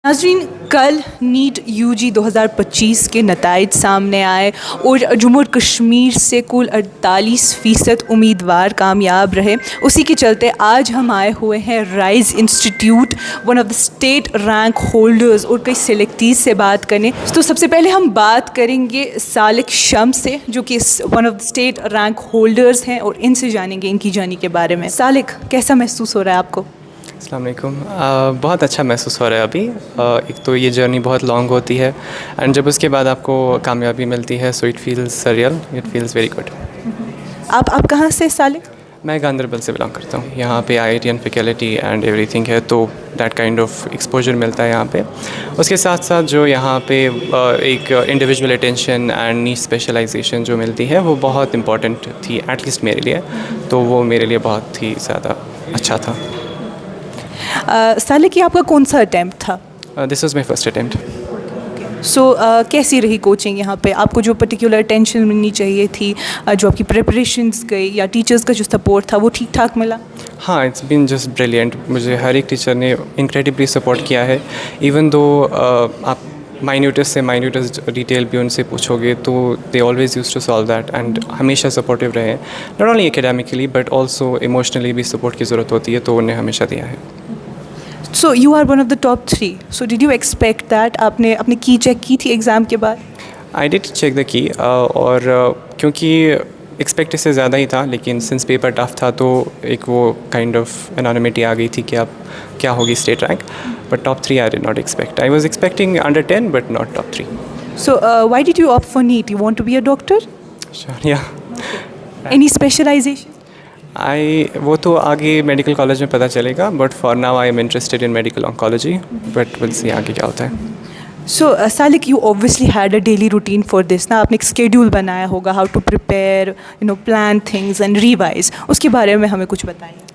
नाज़रीन, कल NEET UG 2025 के नताइज सामने आए और जम्मू और कश्मीर से कुल 48% उम्मीदवार कामयाब रहे। उसी के चलते आज हम आए हुए हैं Rise institute, one of the state rank holders, और कई सेलेक्टीज से बात करने। तो सबसे पहले हम बात करेंगे सालिक शम्स से, जो कि one of the state rank holders हैं, और इनसे जानेंगे इनकी जर्नी के बारे में। सालिक, कैसा महसूस हो रहा है आपको? अस्सलाम वालेकुम। बहुत अच्छा महसूस हो रहा है अभी। एक तो ये जर्नी बहुत लॉन्ग होती है एंड जब उसके बाद आपको कामयाबी मिलती है, so it feels surreal, it feels very good. आप कहाँ से सालिक? मैं गांधरबल से बिलोंग करता हूँ। यहाँ पे IITian फैकल्टी एंड एवरीथिंग है, तो दैट काइंड ऑफ एक्सपोजर मिलता है यहाँ पे। उसके साथ साथ जो यहाँ पे एक individual attention and niche specialisation जो मिलती है वो बहुत इंपॉर्टेंट थी, एटलीस्ट मेरे लिए। तो वो मेरे लिए बहुत ही ज़्यादा अच्छा था। सालिक, ये आपका कौन सा अटैम्प्ट था? This was my first attempt. So कैसी रही कोचिंग यहाँ पे? आपको जो पर्टिकुलर अटेंशन मिलनी चाहिए थी, जो आपकी प्रिपरेशंस गई, या टीचर्स का जो सपोर्ट था, वो ठीक ठाक मिला? हाँ, इट्स बीन जस्ट ब्रिलियंट। मुझे हर एक टीचर ने इनक्रेडिबली सपोर्ट किया है। इवन दो आप माइन्यूटेस्ट से माइन्यूटेस्ट डिटेल भी उनसे पूछोगे तो they always use to solve that and हमेशा सपोर्टिव रहे। Not only academically but also emotionally भी सपोर्ट की ज़रूरत होती है, तो उन्हें हमेशा दिया है। So you are one of the top 3, so did you expect that? आपने अपनी की चेक की थी एग्ज़ाम के बाद? I did check the key, और क्योंकि एक्सपेक्ट इससे ज़्यादा ही था, लेकिन सिंस पेपर टफ था तो एक वो काइंड ऑफ एनोनिमिटी आ गई थी कि अब क्या होगी state rank. But top 3 I did not expect. I was expecting under 10 but not top 3। So why did you opt for NEET? You want to be a doctor? या any specialization? वो तो आगे मेडिकल कॉलेज में पता चलेगा, but for now I am interested in medical oncology, but will see आगे क्या होता है। So Salik, you obviously had a daily routine for this ना? आपने एक स्केड्यूल बनाया होगा, how to prepare, plan things and revise. उसके बारे में हमें कुछ बताइए।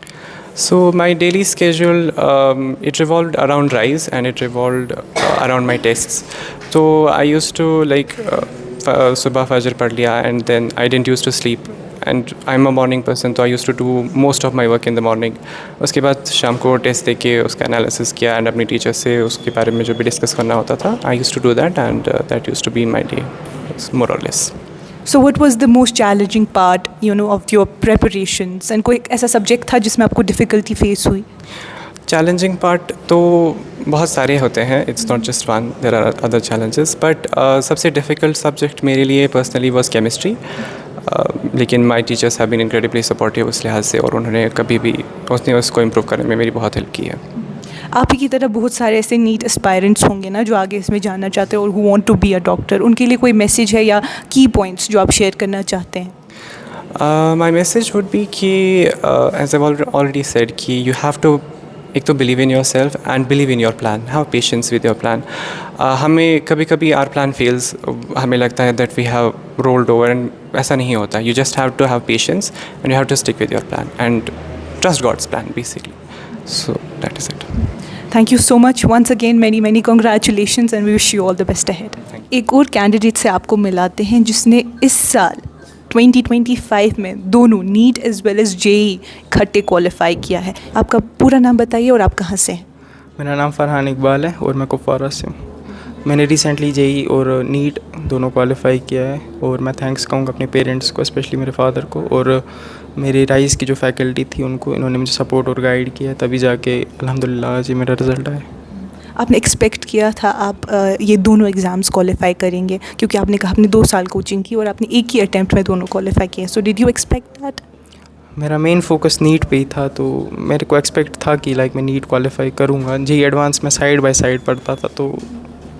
So my daily schedule, it revolved around RISE and it revolved around my tests. So I used to सुबह फजर पढ़ लिया and then I didn't used to sleep and I'm a morning person, तो I used to do most of my work in the morning. उसके बाद शाम को test दे के उसका एनालिसिस किया एंड अपनी टीचर से उसके बारे में जो भी डिस्कस करना होता था, I used to do that and that used to be my day, more or less. So what was the most challenging part, of your preparations? And कोई ऐसा सब्जेक्ट था जिसमें आपको डिफ़िकल्टी फेस हुई? चैलेंजिंग पार्ट तो बहुत सारे होते हैं, it's not just one, there are other challenges, but सबसे डिफ़िकल्ट सब्जेक्ट मेरे लिए पर्सनली वाज केमिस्ट्री। लेकिन my teachers have been incredibly supportive उस लिहाज से, और उन्होंने कभी भी उसको इम्प्रूव करने में मेरी बहुत हेल्प की है। आप ही की तरह बहुत सारे ऐसे नीट एस्पायरेंट्स होंगे ना, जो आगे इसमें जानना चाहते हैं और who want to be a doctor. उनके लिए कोई मैसेज है या की पॉइंट्स जो आप शेयर करना चाहते हैं? माय मैसेज वुड बी कि एज आई ऑलरेडी सेड कि यू हैव टू एक तो believe in yourself and believe in your plan, have patience with your plan. हमें कभी कभी आवर प्लान फेल्स, हमें लगता है that we have rolled over, and ऐसा नहीं होता। You just have to have patience and you have to stick with your plan and trust God's plan basically. So that is it. Thank you so much once again, many congratulations and we wish you all the best ahead. एक और candidate से आपको मिलाते हैं जिसने इस साल 2025 में दोनों NEET as well as JEE इकट्ठे क्वालिफाई किया है। आपका पूरा नाम बताइए और आप कहाँ से हैं? मेरा नाम फरहान इकबाल है और मैं कुपवारा से हूँ। मैंने रिसेंटली JEE और नीट दोनों क्वालिफाई किया है, और मैं थैंक्स कहूँगा अपने पेरेंट्स को, स्पेशली मेरे फादर को, और मेरे राइज़ की जो फैकल्टी थी उनको। इन्होंने मुझे सपोर्ट और गाइड किया, तभी जाके अल्हम्दुलिल्लाह आज ये मेरा रिज़ल्ट आया। आपने एक्सपेक्ट किया था आप ये दोनों एग्ज़ाम्स क्वालिफाई करेंगे? क्योंकि आपने कहा आपने 2 साल कोचिंग की और आपने एक ही अटैम्प्ट में दोनों क्वालिफाई किए। सो डिड यू एक्सपेक्ट दैट? मेरा मेन फोकस नीट पे ही था, तो मेरे को एक्सपेक्ट था कि मैं नीट क्वालिफाई करूँगा। JEE एडवांस में साइड बाय साइड पढ़ता था, तो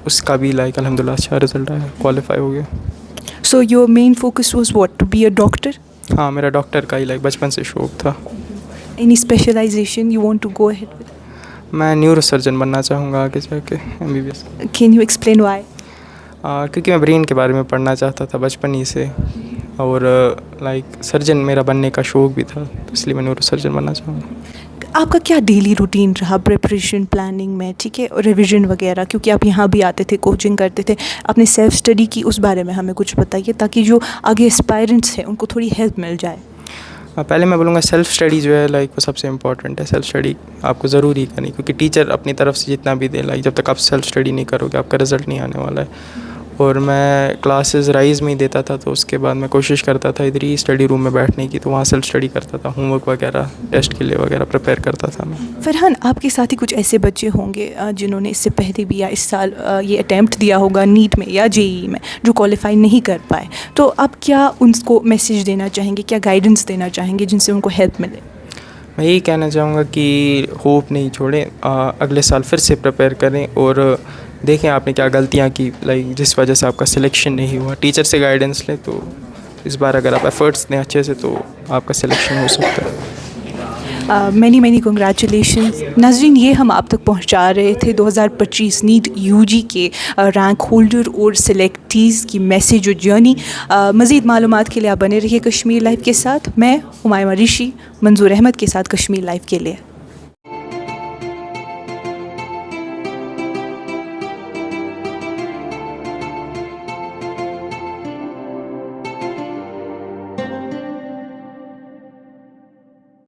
उसका भी अल्हम्दुलिल्लाह अच्छा रिज़ल्ट आया, क्वालिफाई हो गया। So your main focus was what, to be a doctor? हाँ, मेरा डॉक्टर का ही बचपन से शौक़ था। Any specialisation you want to go ahead with? मैं न्यूरोसर्जन बनना चाहूँगा आगे जाके, MBBS। Can you explain why? क्योंकि मैं ब्रेन के बारे में पढ़ना चाहता था बचपन ही से, और सर्जन मेरा बनने का शौक़ भी था, तो इसलिए मैं न्यूरोसर्जन बनना चाहूँगा। आपका क्या डेली रूटीन रहा प्रिपरेशन प्लानिंग में, ठीक है, और रिवीजन वगैरह? क्योंकि आप यहाँ भी आते थे, कोचिंग करते थे, आपने सेल्फ स्टडी की, उस बारे में हमें कुछ बताइए ताकि जो आगे एस्पायरेंट्स हैं उनको थोड़ी हेल्प मिल जाए। पहले मैं बोलूँगा सेल्फ़ स्टडी जो है लाइक वो सबसे इम्पॉर्टेंट है। सेल्फ़ स्टडी आपको ज़रूरी करनी, क्योंकि टीचर अपनी तरफ से जितना भी दे लाइक जब तक आप सेल्फ़ स्टडी नहीं करोगे आपका रिज़ल्ट नहीं आने वाला है। और मैं क्लासेस राइज़ में ही देता था, तो उसके बाद मैं कोशिश करता था इधर ही स्टडी रूम में बैठने की, तो वहाँ सेल्फ़ स्टडी करता था, होमवर्क वगैरह टेस्ट के लिए वगैरह प्रिपेयर करता था मैं। फरहान, आपके साथ ही कुछ ऐसे बच्चे होंगे जिन्होंने इससे पहले भी या इस साल ये अटैम्प्ट दिया होगा नीट में या जेईई में, जो क्वालिफाई नहीं कर पाए, तो आप क्या उनको मैसेज देना चाहेंगे, क्या गाइडेंस देना चाहेंगे जिनसे उनको हेल्प मिले? मैं यही कहना चाहूँगा कि होप नहीं छोड़ें, अगले साल फिर से प्रिपेयर करें और देखें आपने क्या गलतियाँ की लाइक जिस वजह से आपका सिलेक्शन नहीं हुआ। टीचर से गाइडेंस लें, तो इस बार अगर आप एफ़र्ट्स दें अच्छे से तो आपका सिलेक्शन हो सकता है। Many congratulations. नाज़रीन, ये हम आप तक पहुंचा रहे थे 2025 नीट यूजी के रैंक होल्डर और सिलेक्टीज़ की मैसेज और जर्नी। मज़ीद मालूमात के लिए आप बने रहिए कश्मीर लाइव के साथ। मैं हुमायूं ऋषि मंजूर अहमद के साथ कश्मीर लाइव के लिए।